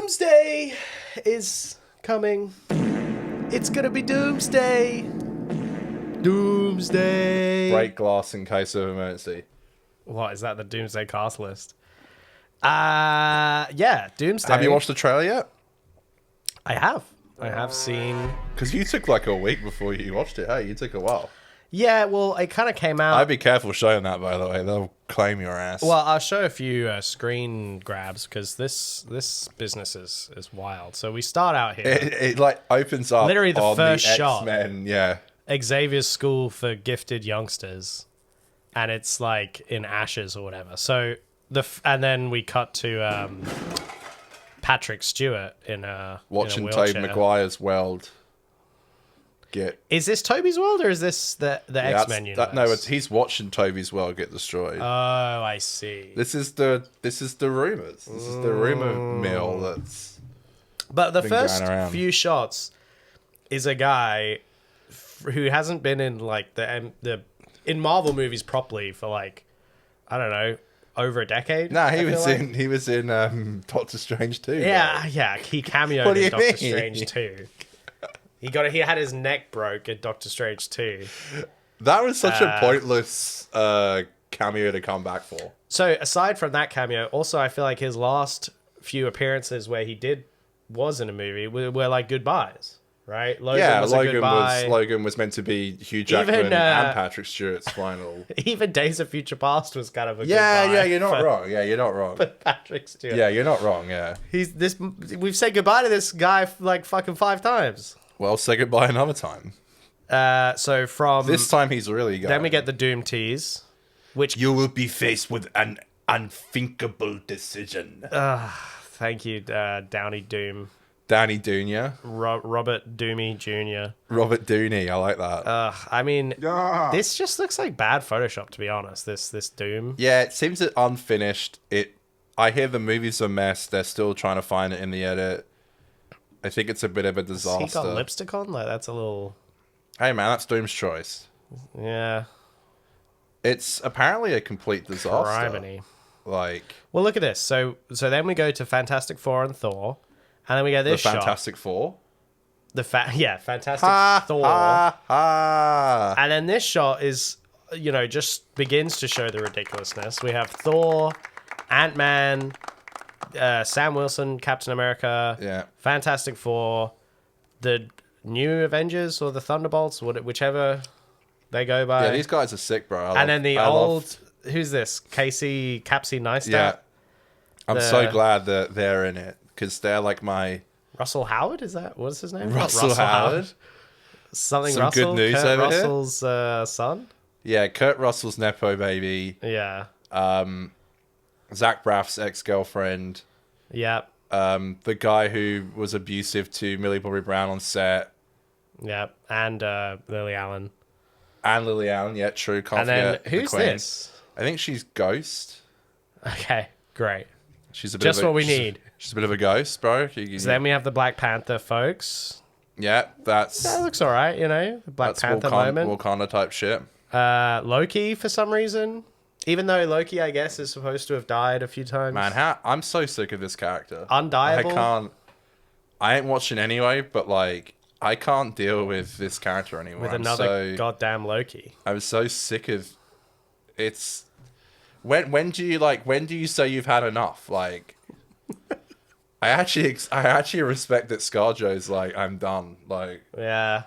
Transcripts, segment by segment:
Doomsday is coming. It's gonna be Doomsday. Doomsday. Break glass in case of emergency. What is that? The Doomsday cast list? Yeah, Doomsday. Have you watched the trailer yet? I have. I have seen. Because you took like a week before you watched it. Hey, you took a while. Yeah, well, it kind of came out. I'd be careful showing that, by the way. They'll claim your ass. Well, I'll show a few screen grabs because this business is wild. So we start out here. It like opens up. Literally the on first the shot. X-Men, yeah. Xavier's School for Gifted Youngsters, and it's like in ashes or whatever. So and then we cut to Patrick Stewart in a Watching in a Tobey wheelchair. Maguire's world. Is this Toby's world or is this the X-Men universe? No, he's watching Toby's world get destroyed. Oh, I see. This is the rumors. This is the rumor mill that's. But the been first going around. few shots is a guy who hasn't been in like the in Marvel movies properly for like, I don't know, over a decade. Nah, he was in Doctor Strange too. Yeah, yeah, he cameoed What do in you Doctor mean? Strange 2. He had his neck broke in Doctor Strange 2. That was such a pointless cameo to come back for. So aside from that cameo, also I feel like his last few appearances where he was in a movie were like goodbyes, right? Logan was a goodbye. Logan was meant to be Hugh Jackman and Patrick Stewart's final. Even Days of Future Past was kind of a Yeah, goodbye. you're not wrong. Yeah, you're not wrong. But Patrick Stewart. Yeah, you're not wrong. Yeah. We've said goodbye to this guy like fucking 5 times. Well, say goodbye another time. So from This time he's really going. then we get the Doom tease, which You will be faced with an unthinkable decision. thank you, Downey Doom, Danny Jr. Robert Doomy Jr. Robert Dooney. I like that. I mean, this just looks like bad Photoshop, to be honest. This Doom. Yeah, it seems unfinished. I hear the movie's a mess. They're still trying to find it in the edit. I think it's a bit of a disaster. He got lipstick on? Like, that's a little... Hey, man, that's Doom's choice. Yeah. It's apparently a complete disaster. Criminy. Like... Well, look at this. So then we go to Fantastic Four and Thor, and then we get this the shot. Fantastic Four? Fantastic Thor. Ha! And then this shot is, just begins to show the ridiculousness. We have Thor, Ant-Man, Sam Wilson, Captain America, Yeah. Fantastic Four, the new Avengers or the Thunderbolts, whichever they go by. Yeah, these guys are sick, bro. And then the old, who's this? Capsy Neistat? Yeah. I'm so glad that they're in it, because they're like my... Russell Howard? What's his name? Russell Howard. Something Some Russell? good news Kurt over here. Russell's son? Yeah, Kurt Russell's Nepo baby. Yeah. Zach Braff's ex-girlfriend. Yeah. The guy who was abusive to Millie Bobby Brown on set. Yeah. And Lily Allen. And Lily Allen, yeah, true. Can't And then forget who's the Queen. this? I think she's Ghost. Okay, great. She's a bit Just of a, what we she's- need. She's a bit of a ghost, bro. So then we have the Black Panther folks. Yeah, That looks all right, The Black that's Panther Wakanda, moment. Wakanda type shit. Loki, for some reason. Even though Loki, I guess, is supposed to have died a few times. Man, I'm so sick of this character. Undiable. I ain't watching anyway, but like, I can't deal with this character anymore. With another goddamn Loki. I'm so sick of it's. When do you say you've had enough? Like, I actually respect that ScarJo's like, I'm done. Like, Yeah.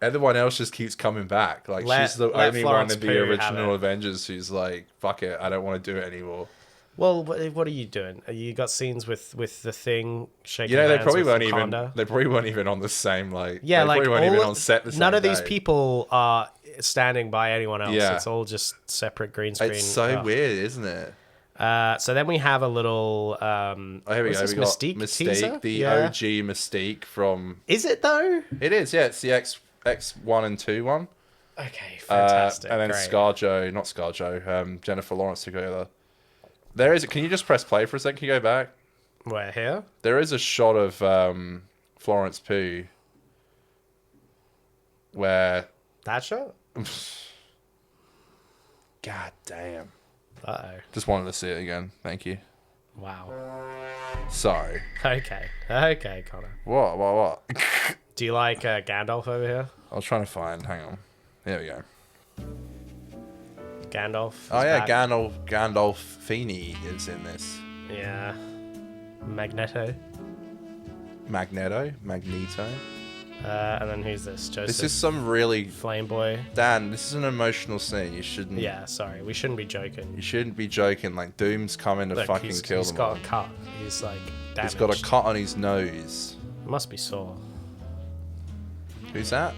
everyone else just keeps coming back. Like, she's the only one in the original Avengers who's like, fuck it, I don't want to do it anymore. Well, what are you doing? You got scenes with the Thing shaking They hands probably with weren't even. Wakanda? They probably weren't even on the same like. Yeah, they like probably weren't even on set the same none of these day. people are standing by anyone else. Yeah. It's all just separate green screen. It's so weird, isn't it? So then we have a little. Oh, here we go. What's We this, got Mystique Mystique, teaser? the Yeah. OG Mystique from. Is it though? It is, yeah. It's the X1 and 2 one. Okay, fantastic. And then great. not ScarJo, Jennifer Lawrence together. There is. Can you just press play for a second? Can you go back? Where here? There is a shot of Florence Pugh where. That shot? God damn. Uh oh. Just wanted to see it again. Thank you. Wow. Sorry. Okay, Connor. What? Do you like Gandalf over here? I was trying to find. Hang on. There we go. Gandalf. Oh is yeah, back. Gandolfini is in this. Yeah. Magneto. Magneto. And then who's this? Joseph. This is some really Flameboy. Dan. This is an emotional scene. You shouldn't. Yeah, sorry. We shouldn't be joking. You shouldn't be joking. Like Doom's coming to Look, fucking kill he's them got all. a cut. He's like damaged. He's got a cut on his nose. Must be sore. Who's that?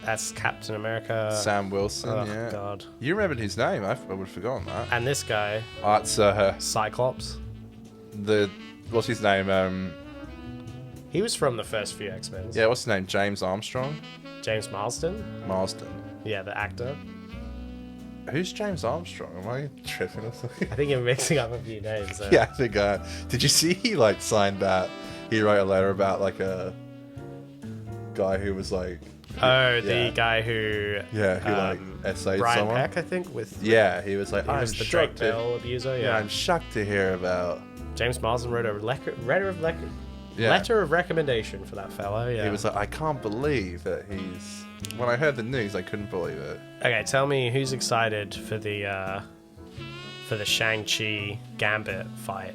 That's Captain America. Sam Wilson. Oh, Yeah. God. You remembered his name? I would have forgotten that. And this guy, It's Cyclops. what's his name? He was from the first few X-Men. Yeah, what's his name? James Armstrong? James Marsden. Marsden. Yeah, the actor. Who's James Armstrong? Am I tripping or something? I think you're mixing up a few names. Yeah, I think. Did you see he like signed that? He wrote a letter about like a guy who was like. Oh, the guy who. Yeah, who like essayed Brian someone. Peck, I think, with. Yeah, he was like, He I'm was the Drake shocked. Bell abuser. Yeah, Yeah. I'm shocked to hear about. James Marsden wrote a Yeah. letter of recommendation for that fellow. Yeah. He was like, I can't believe that he's. When I heard the news, I couldn't believe it. Okay, tell me who's excited for the Shang-Chi Gambit fight.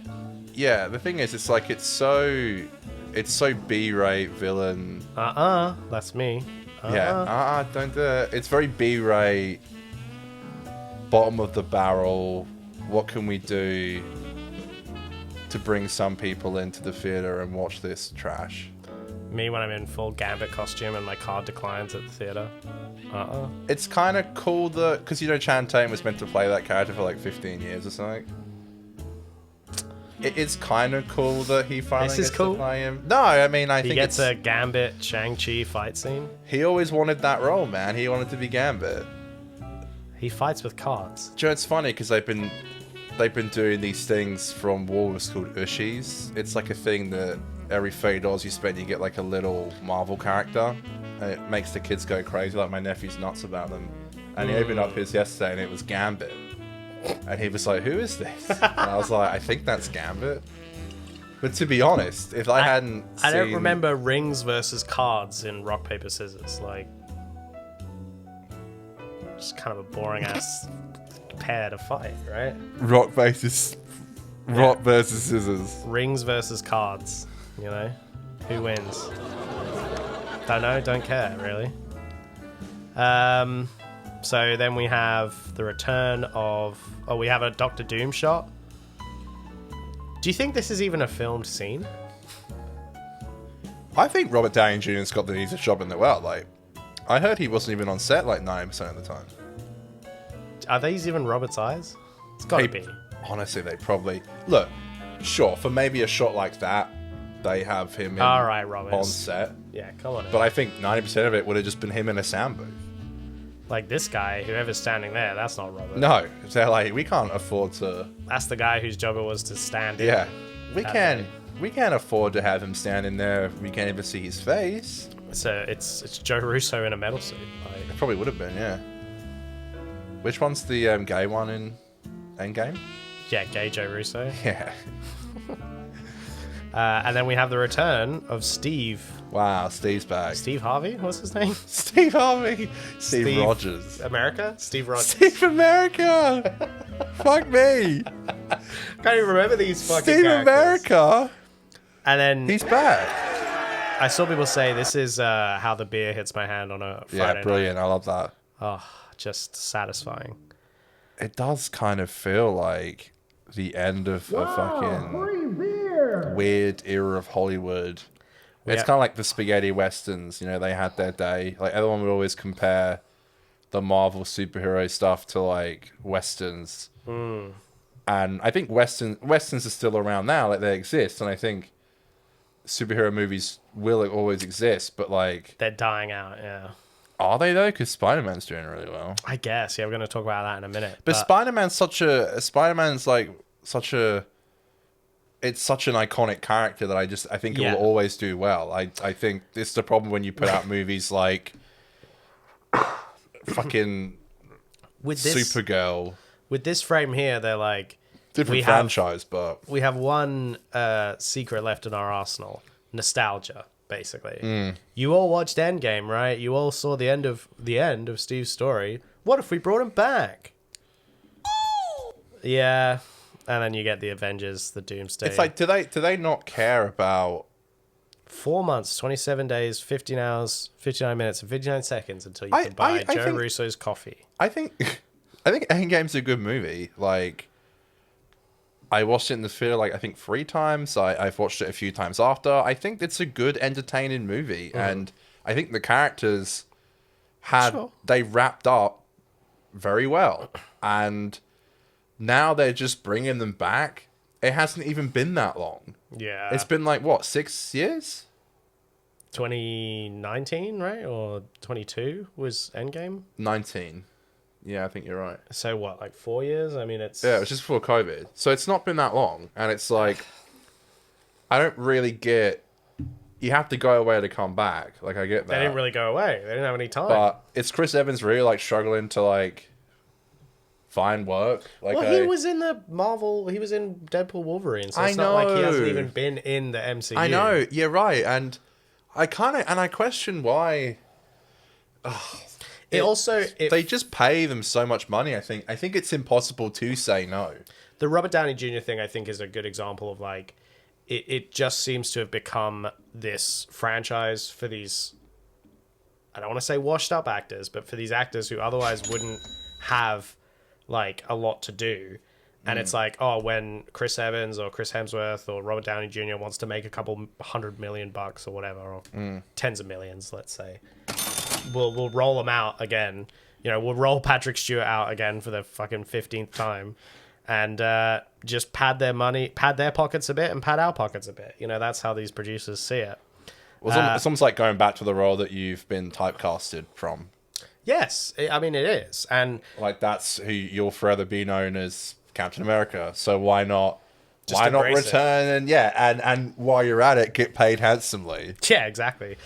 Yeah, the thing is, it's like it's so B-rate villain. That's me. Yeah, don't do it. It's very B-rate, bottom of the barrel. What can we do to bring some people into the theater and watch this trash? Me when I'm in full Gambit costume and my card declines at the theater. It's kind of cool that, because you know Channing Tatum was meant to play that character for like 15 years or something. It's kind of cool that he finally This is gets cool? to play him. No, I mean, I He think gets it's... a Gambit Shang-Chi fight scene. He always wanted that role, man. He wanted to be Gambit. He fights with cards. Do you know, it's funny because they've been doing these things from Woolworths called Ushis. It's like a thing that every $30 you spend, you get like a little Marvel character, and it makes the kids go crazy. Like my nephew's nuts about them. And he opened up his yesterday, and it was Gambit. And he was like, "Who is this?" And I was like, "I think that's Gambit." But to be honest, if I hadn't I don't seen- remember rings versus cards in Rock Paper Scissors. Like, just kind of a boring ass pair to fight, right? Rock versus scissors. Rings versus cards. You know, who wins? Don't know. Don't care really. So then we have the return of... Oh, we have a Doctor Doom shot. Do you think this is even a filmed scene? I think Robert Downey Jr.'s got the job in the well. Like, I heard he wasn't even on set like 90% of the time. Are these even Robert's eyes? It's gotta be. Honestly, they probably... Look, sure, for maybe a shot like that, they have him in, All right, Roberts. on set. Yeah, come on. But I think 90% of it would have just been him in a sound booth. Like this guy, whoever's standing there, that's not Robert. No, they're like, we can't afford to... That's the guy whose job it was to stand in. Yeah, we that can't... day. We can't afford to have him standing there if we can't even see his face. So it's Joe Russo in a metal suit. Like, It probably would have been, yeah. Which one's the gay one in Endgame? yeah, gay Joe Russo. Yeah. And then we have the return of Steve. Wow, Steve's back. Steve Harvey? What's his name? Steve Harvey. Steve Rogers. America? Steve Rogers. Steve America. Fuck me. Can't even remember these fucking Steve characters. America. And then He's back. I saw people say this is how the beer hits my hand on a Friday Yeah, brilliant. I love that. night. Oh, just satisfying. It does kind of feel like the end of a fucking weird era of Hollywood. It's Yeah. kind of like the spaghetti westerns, you know, they had their day. Like, everyone would always compare the Marvel superhero stuff to, like, westerns. And I think westerns are still around now, like, they exist. And I think superhero movies will always exist, but, like... They're dying out, yeah. Are they, though? Because Spider-Man's doing really well. I guess, yeah, we're going to talk about that in a minute. But Spider-Man's like such an iconic character that I think it Yeah. will always do well. I think it's the problem when you put out movies like fucking with this Supergirl. with this frame here, they're like, different we have- franchise, but We have one secret left in our arsenal: nostalgia. Basically, you all watched Endgame, right? You all saw the end of Steve's story. What if we brought him back? Yeah, and then you get the Avengers, the Doomsday. it's like, do they not care about? 4 months, 27 days, 15 hours, 59 minutes, and 59 seconds until you can buy I Joe think- Russo's coffee. I think Endgame's a good movie. Like, I watched it in the theater like I think 3 times. I've watched it a few times after. I think it's a good, entertaining movie, and I think the characters they wrapped up very well, and now they're just bringing them back. It hasn't even been that long. Yeah. It's been like what, 6 years? 2019, right? Or 22 was Endgame? 19. Yeah, I think you're right. So what, like 4 years? I mean, it's... Yeah, it was just before COVID. So it's not been that long. And it's like, I don't really get, you have to go away to come back. Like, I get that. They didn't really go away. They didn't have any time. But it's Chris Evans really, like, struggling to, like, find work. Like, well, he was in the Marvel... He was in Deadpool Wolverine, so it's not like he hasn't even been in the MCU. I know, you're right. And I question why... They just pay them so much money, I think. I think it's impossible to say no. The Robert Downey Jr. thing, I think, is a good example of, like, it just seems to have become this franchise for these, I don't want to say washed up actors, but for these actors who otherwise wouldn't have, like, a lot to do. And it's like, oh, when Chris Evans or Chris Hemsworth or Robert Downey Jr. wants to make a couple $100 million or whatever, or tens of millions, let's say, we'll roll them out again. You know, we'll roll Patrick Stewart out again for the fucking 15th time, and just pad their pockets a bit, and pad our pockets a bit. You know, that's how these producers see it. Well, it's almost like going back to the role that you've been typecasted from. Yes, I mean, it is, and Like, that's who you'll forever be known as, Captain America. So why not? Just Why not embrace return and while you're at it, get paid handsomely. yeah, exactly.